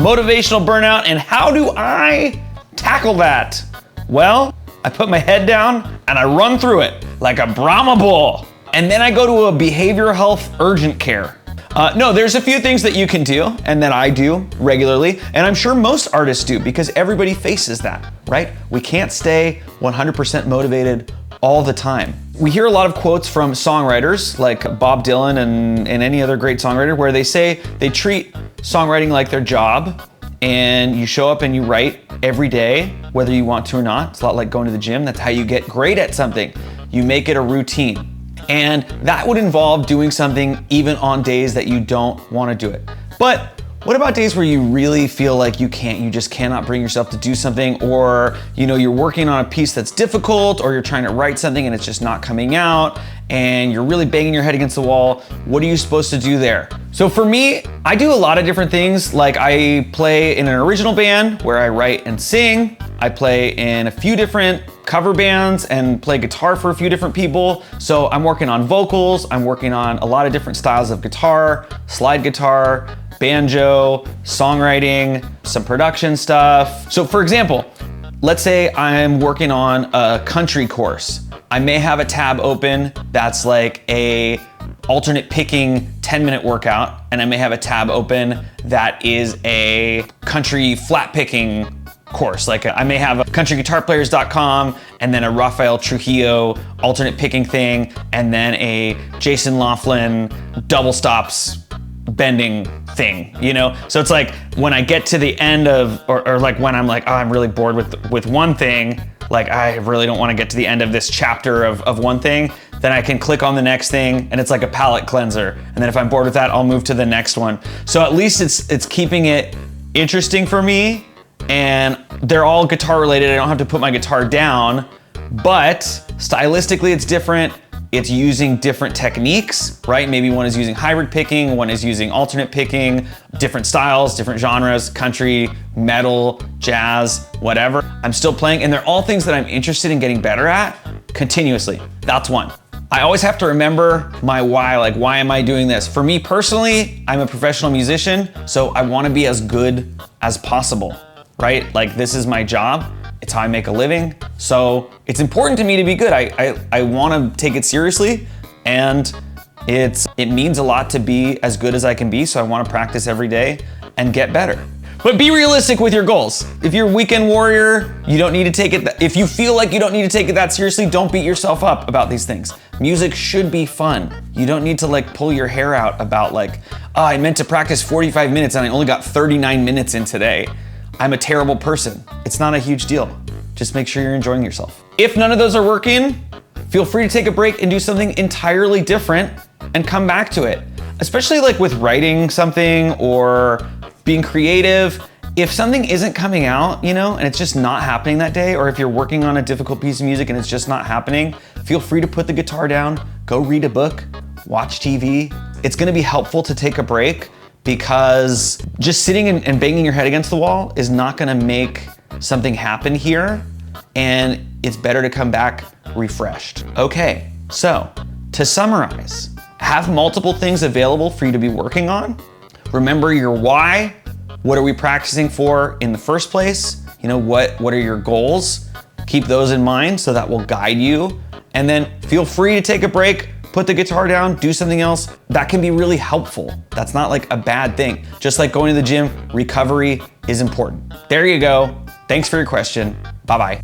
motivational burnout, and how do I tackle that? Well, I put my head down and I run through it like a Brahma bull. And then I go to a behavioral health urgent care. No, there's a few things that you can do and that I do regularly, and I'm sure most artists do because everybody faces that, right? We can't stay 100% motivated all the time. We hear a lot of quotes from songwriters like Bob Dylan and any other great songwriter where they say they treat songwriting like their job, and you show up and you write every day, whether you want to or not. It's a lot like going to the gym. That's how you get great at something. You make it a routine. And that would involve doing something even on days that you don't want to do it. But what about days where you really feel like you just cannot bring yourself to do something, or you're working on a piece that's difficult, or you're trying to write something and it's just not coming out, and you're really banging your head against the wall? What are you supposed to do there? So for me, I do a lot of different things. Like I play in an original band where I write and sing. I play in a few different cover bands and play guitar for a few different people. So I'm working on vocals, I'm working on a lot of different styles of guitar, slide guitar, banjo, songwriting, some production stuff. So for example, let's say I'm working on a country course. I may have a tab open that's like a alternate picking 10-minute workout, and I may have a tab open that is a country flat picking course. Like I may have a countryguitarplayers.com and then a Rafael Trujillo alternate picking thing, and then a Jason Laughlin double stops bending thing, So it's like when I get to the end of, or like when I'm like, oh, I'm really bored with one thing, like I really don't want to get to the end of this chapter of one thing, then I can click on the next thing and it's like a palate cleanser. And then if I'm bored with that, I'll move to the next one. So at least it's keeping it interesting for me, and they're all guitar related. I don't have to put my guitar down, but stylistically it's different. It's using different techniques, right? Maybe one is using hybrid picking, one is using alternate picking, different styles, different genres, country, metal, jazz, whatever. I'm still playing, and they're all things that I'm interested in getting better at continuously. That's one. I always have to remember my why, like why am I doing this? For me personally, I'm a professional musician, so I wanna be as good as possible, right? Like this is my job. It's how I make a living. So it's important to me to be good. I want to take it seriously, and it means a lot to be as good as I can be. So I want to practice every day and get better. But be realistic with your goals. If you're a weekend warrior, you don't need to take it. If you feel like you don't need to take it that seriously, don't beat yourself up about these things. Music should be fun. You don't need to like pull your hair out about like, oh, I meant to practice 45 minutes and I only got 39 minutes in today. I'm a terrible person. It's not a huge deal. Just make sure you're enjoying yourself. If none of those are working, feel free to take a break and do something entirely different and come back to it. Especially like with writing something or being creative. If something isn't coming out, and it's just not happening that day, or if you're working on a difficult piece of music and it's just not happening, feel free to put the guitar down, go read a book, watch TV. It's gonna be helpful to take a break, because just sitting and banging your head against the wall is not gonna make something happen here, and it's better to come back refreshed. Okay, so to summarize, have multiple things available for you to be working on. Remember your why. What are we practicing for in the first place? What are your goals? Keep those in mind so that will guide you. And then feel free to take a break, put the guitar down, do something else. That can be really helpful. That's not like a bad thing. Just like going to the gym, recovery is important. There you go. Thanks for your question. Bye-bye.